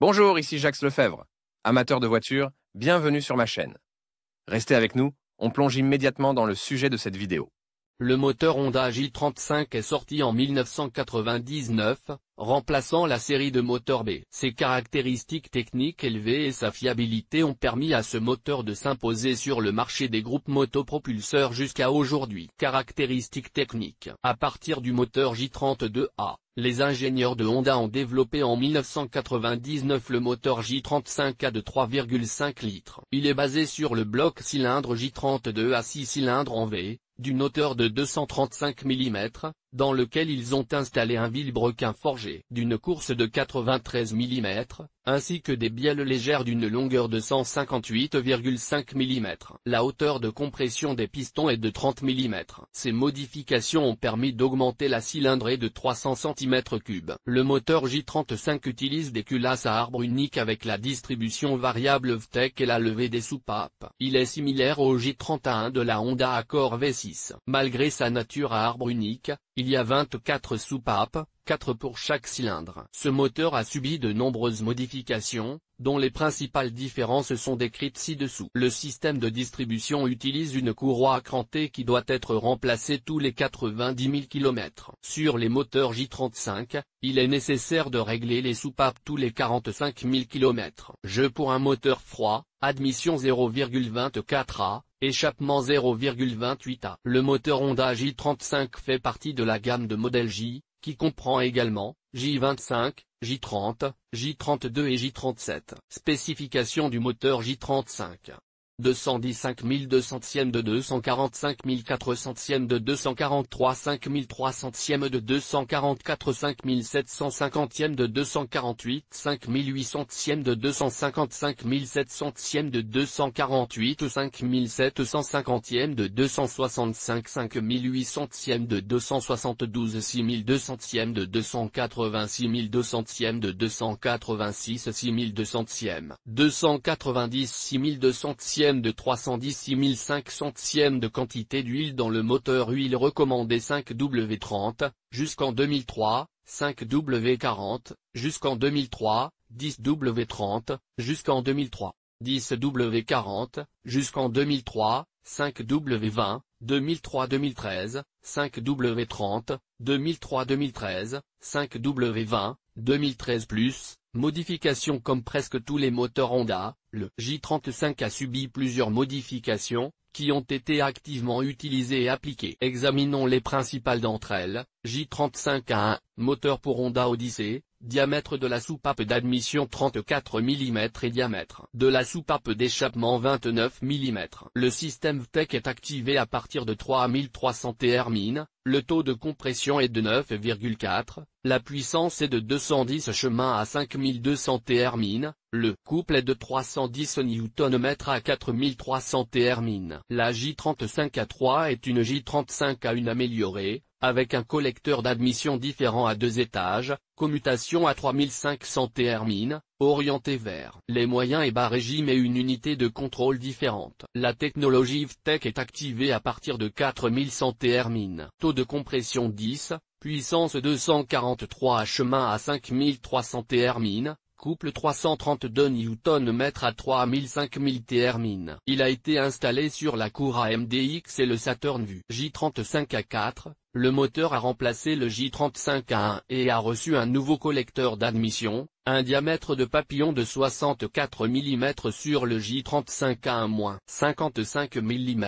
Bonjour, ici Jacques Lefebvre. Amateur de voitures, bienvenue sur ma chaîne. Restez avec nous, on plonge immédiatement dans le sujet de cette vidéo. Le moteur Honda J35 est sorti en 1999, remplaçant la série de moteurs B. Ses caractéristiques techniques élevées et sa fiabilité ont permis à ce moteur de s'imposer sur le marché des groupes motopropulseurs jusqu'à aujourd'hui. Caractéristiques techniques. À partir du moteur J32A, les ingénieurs de Honda ont développé en 1999 le moteur J35A de 3,5 litres. Il est basé sur le bloc cylindre J32 à 6 cylindres en V, d'une hauteur de 235 mm, dans lequel ils ont installé un vilebrequin forgé d'une course de 93 mm, ainsi que des bielles légères d'une longueur de 158,5 mm. La hauteur de compression des pistons est de 30 mm. Ces modifications ont permis d'augmenter la cylindrée de 300 cm3. Le moteur J35 utilise des culasses à arbre unique avec la distribution variable VTEC et la levée des soupapes. Il est similaire au J31 de la Honda Accord V6. Malgré sa nature à arbre unique, il y a 24 soupapes, 4 pour chaque cylindre. Ce moteur a subi de nombreuses modifications, dont les principales différences sont décrites ci-dessous. Le système de distribution utilise une courroie crantée qui doit être remplacée tous les 90 000 km. Sur les moteurs J35, il est nécessaire de régler les soupapes tous les 45 000 km. Jeu pour un moteur froid, admission 0,24 A, échappement 0,28 A. Le moteur Honda J35 fait partie de la gamme de modèle J, qui comprend également J25, J30, J32 et J37. Spécification du moteur J35. 215 200 de 245 400 de 243 5300 de 244 5750 de 248 5800 de 255 700 de 248 5750 de 265 5800 de 272 6200 de 286 200 de 286 6200 290 6200 de 310 6500 de quantité d'huile dans le moteur. Huile recommandée 5W30, jusqu'en 2003, 5W40, jusqu'en 2003, 10W30, jusqu'en 2003, 10W40, jusqu'en 2003, 5W20, 2003-2013, 5W30, 2003-2013, 5W20, 2013+. Modifications. Comme presque tous les moteurs Honda, le J35 a subi plusieurs modifications, qui ont été activement utilisées et appliquées. Examinons les principales d'entre elles. J35A1, moteur pour Honda Odyssey, diamètre de la soupape d'admission 34 mm et diamètre de la soupape d'échappement 29 mm. Le système VTEC est activé à partir de 3300 Thermin, le taux de compression est de 9,4, la puissance est de 210 chemins à 5200 Thermin, le couple est de 310 Nm à 4300 Thermin. La J35A3 est une J35A1 améliorée, avec un collecteur d'admission différent à 2 étages, commutation à 3500 Thermin, orienté vers les moyens et bas régime et une unité de contrôle différente. La technologie VTEC est activée à partir de 4100 Thermin. Taux de compression 10, puissance 243 à chemin à 5300 Thermin, couple 332 Nm à 3000-5000 Thermin. Il a été installé sur la cour AMDX et le Saturn VU. J35A4, le moteur a remplacé le J35A1 et a reçu un nouveau collecteur d'admission, un diamètre de papillon de 64 mm sur le J35A1-, 55 mm,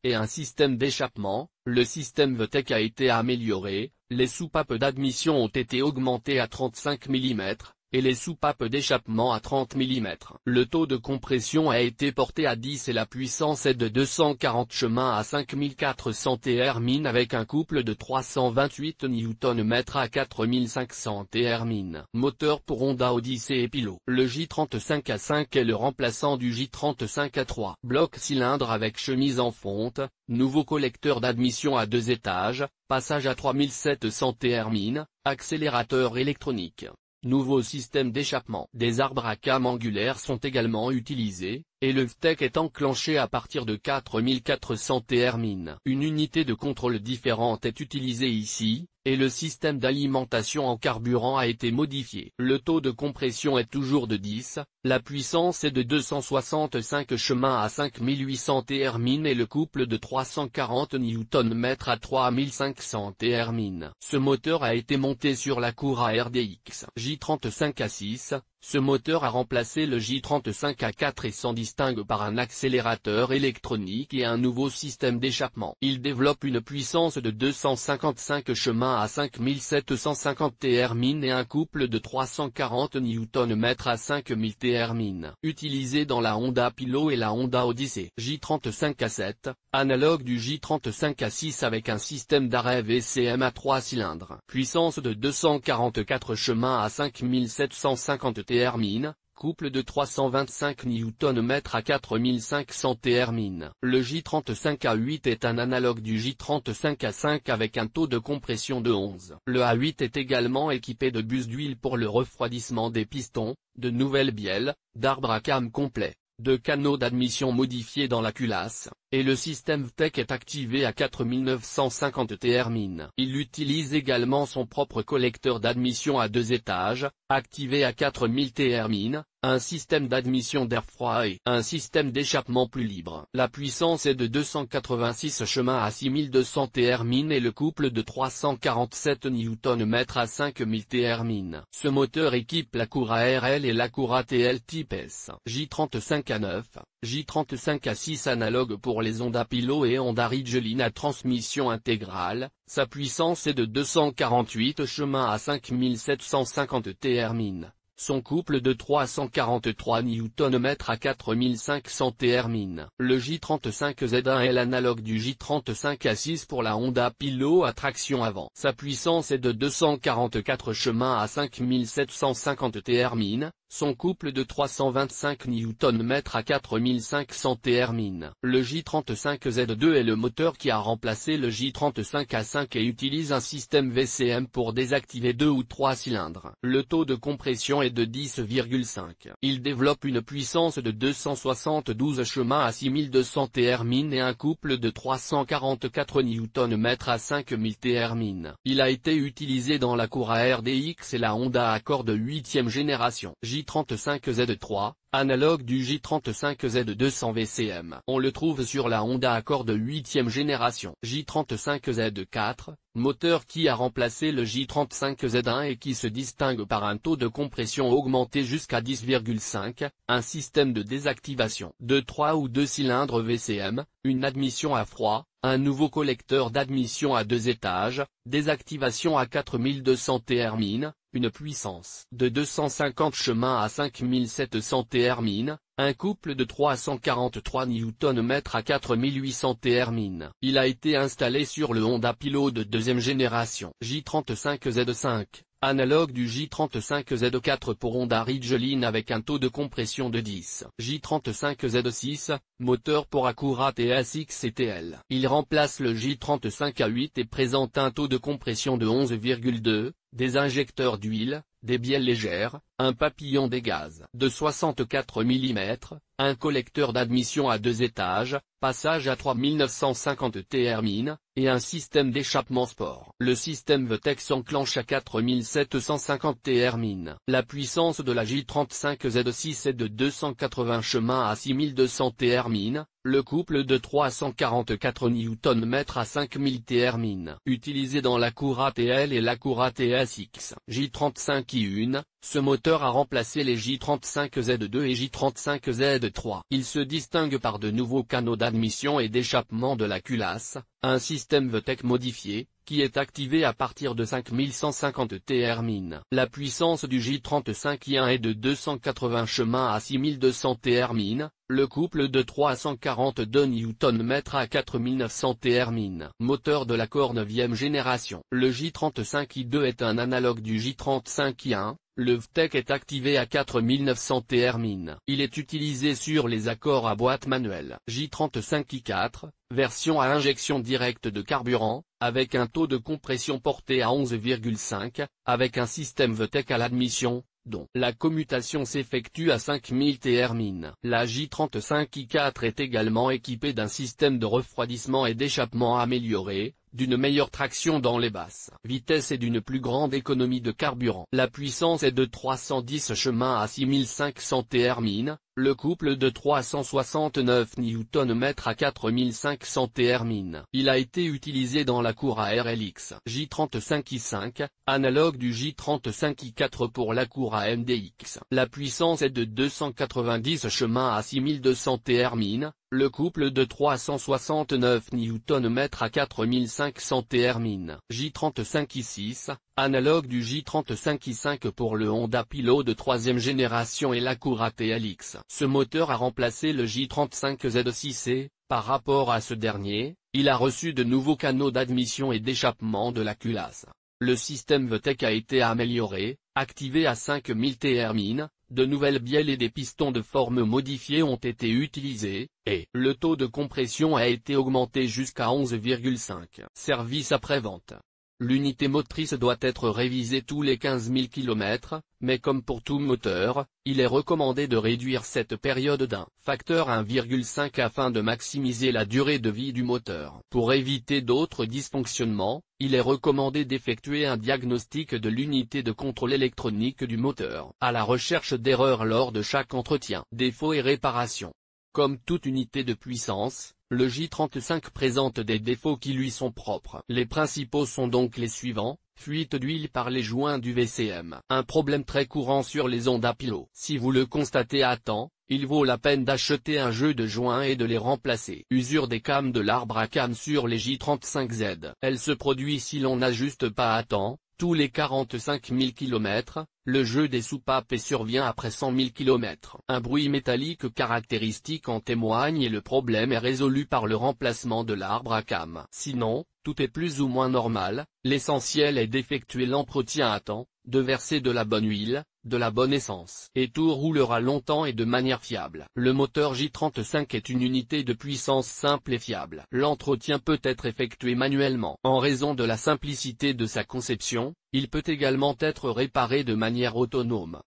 et un système d'échappement. Le système VTEC a été amélioré, les soupapes d'admission ont été augmentées à 35 mm, et les soupapes d'échappement à 30 mm. Le taux de compression a été porté à 10 et la puissance est de 240 chemins à 5400 Thermin avec un couple de 328 Nm à 4500 Thermin. Moteur pour Honda Odyssey et pilote. Le J35A5 est le remplaçant du J35A3. Bloc cylindre avec chemise en fonte, nouveau collecteur d'admission à 2 étages, passage à 3700 Thermin, accélérateur électronique. Nouveau système d'échappement. Des arbres à cames angulaires sont également utilisés, et le VTEC est enclenché à partir de 4400 Thermin. Une unité de contrôle différente est utilisée ici, et le système d'alimentation en carburant a été modifié. Le taux de compression est toujours de 10, la puissance est de 265 chemins à 5800 Thermin et le couple de 340 Nm à 3500 Thermin. Ce moteur a été monté sur la Cura RDX J35A6. Ce moteur a remplacé le J35A4 et s'en distingue par un accélérateur électronique et un nouveau système d'échappement. Il développe une puissance de 255 chemins à 5750 Thermin et un couple de 340 Nm à 5000 Thermin. Utilisé dans la Honda Pilot et la Honda Odyssey. J35A7, analogue du J35A6 avec un système d'arrêt VCM à 3 cylindres. Puissance de 244 chemins à 5750 Thermin, couple de 325 Nm à 4500 Thermin. Le J35A8 est un analogue du J35A5 avec un taux de compression de 11. Le A8 est également équipé de bus d'huile pour le refroidissement des pistons, de nouvelles bielles, d'arbres à cam complet, de canaux d'admission modifiés dans la culasse, et le système VTEC est activé à 4950 Thermin. Il utilise également son propre collecteur d'admission à 2 étages, activé à 4000 Thermin, un système d'admission d'air froid et un système d'échappement plus libre. La puissance est de 286 chemins à 6200 Thermin et le couple de 347 Nm à 5000 Thermin. Ce moteur équipe la Cura RL et la Cura TL Type S. J35A9, J35A6 analogue pour les Honda Pilot et Honda Ridgeline à transmission intégrale. Sa puissance est de 248 chemins à 5750 Thermin. Son couple de 343 Nm à 4500 Thermin. Le J35Z1 est l'analogue du J35A6 pour la Honda Pilot à traction avant. Sa puissance est de 244 chemins à 5750 Thermin. Son couple de 325 Nm à 4500 Thermin. Le J35Z2 est le moteur qui a remplacé le J35A5 et utilise un système VCM pour désactiver 2 ou 3 cylindres. Le taux de compression est de 10,5. Il développe une puissance de 272 chemins à 6200 Thermin et un couple de 344 Nm à 5000 Thermin. Il a été utilisé dans la Cura RDX et la Honda Accord de 8e génération. J35Z3, analogue du J35Z200 VCM. On le trouve sur la Honda Accord de 8e génération. J35Z4, moteur qui a remplacé le J35Z1 et qui se distingue par un taux de compression augmenté jusqu'à 10,5, un système de désactivation de 3 ou 2 cylindres VCM, une admission à froid, un nouveau collecteur d'admission à 2 étages, désactivation à 4200 Thermin, une puissance de 250 chemins à 5700 Thermin, un couple de 343 Nm à 4800 Thermin. Il a été installé sur le Honda Pilot de 2e génération. J35Z5, analogue du J35Z4 pour Honda Ridgeline avec un taux de compression de 10. J35Z6, moteur pour Acura TSX et TL. Il remplace le J35A8 et présente un taux de compression de 11,2, des injecteurs d'huile, des bielles légères, un papillon des gaz de 64 mm, un collecteur d'admission à 2 étages, passage à 3950 Thermin, et un système d'échappement sport. Le système VTEC s'enclenche à 4750 Thermin. La puissance de la J35Z6 est de 280 chemins à 6200 Thermin, le couple de 344 Nm à 5000 Thermin. Utilisé dans la Cura TL et la Cura TSX. J35I1, ce moteur a remplacé les J35Z2 et J35Z3. Il se distingue par de nouveaux canaux d'admission et d'échappement de la culasse, un système VTEC modifié, qui est activé à partir de 5150 Thermin. La puissance du J35I1 est de 280 chemins à 6200 Thermin, le couple de 342 Nm à 4900 Thermin. Moteur de l'Accord 9e génération. Le J35I2 est un analogue du J35I1. Le VTEC est activé à 4900 Thermin. Il est utilisé sur les Accords à boîte manuelle. J35I4, version à injection directe de carburant, avec un taux de compression porté à 11,5, avec un système VTEC à l'admission, dont la commutation s'effectue à 5000 Thermin. La J35I4 est également équipée d'un système de refroidissement et d'échappement amélioré, d'une meilleure traction dans les basses vitesses et d'une plus grande économie de carburant. La puissance est de 310 chemins à 6500 Thermines, le couple de 369 Nm à 4500 Thermines. Il a été utilisé dans la cour à RLX J35i5, analogue du J35i4 pour la cour à MDX. La puissance est de 290 chemins à 6200 Thermines, le couple de 369 Nm à 4500 Thermines. J35i6, analogue du J35i5 pour le Honda Pilot de 3e génération et la cour à TLX. Ce moteur a remplacé le J35Z6C. Par rapport à ce dernier, il a reçu de nouveaux canaux d'admission et d'échappement de la culasse. Le système VTEC a été amélioré, activé à 5000 Thermines, de nouvelles bielles et des pistons de forme modifiés ont été utilisés, et le taux de compression a été augmenté jusqu'à 11,5. Service après-vente. L'unité motrice doit être révisée tous les 15 000 km, mais comme pour tout moteur, il est recommandé de réduire cette période d'un facteur 1,5 afin de maximiser la durée de vie du moteur. Pour éviter d'autres dysfonctionnements, il est recommandé d'effectuer un diagnostic de l'unité de contrôle électronique du moteur, à la recherche d'erreurs lors de chaque entretien. Défauts et réparations. Comme toute unité de puissance, le J35 présente des défauts qui lui sont propres. Les principaux sont donc les suivants: fuite d'huile par les joints du VCM. Un problème très courant sur les Honda Pilot. Si vous le constatez à temps, il vaut la peine d'acheter un jeu de joints et de les remplacer. Usure des cames de l'arbre à cames sur les J35Z. Elle se produit si l'on n'ajuste pas à temps. Tous les 45 000 km, le jeu des soupapes et survient après 100 000 km. Un bruit métallique caractéristique en témoigne et le problème est résolu par le remplacement de l'arbre à cames. Sinon, tout est plus ou moins normal, l'essentiel est d'effectuer l'entretien à temps, de verser de la bonne huile, de la bonne essence, et tout roulera longtemps et de manière fiable. Le moteur J35 est une unité de puissance simple et fiable. L'entretien peut être effectué manuellement. En raison de la simplicité de sa conception, il peut également être réparé de manière autonome.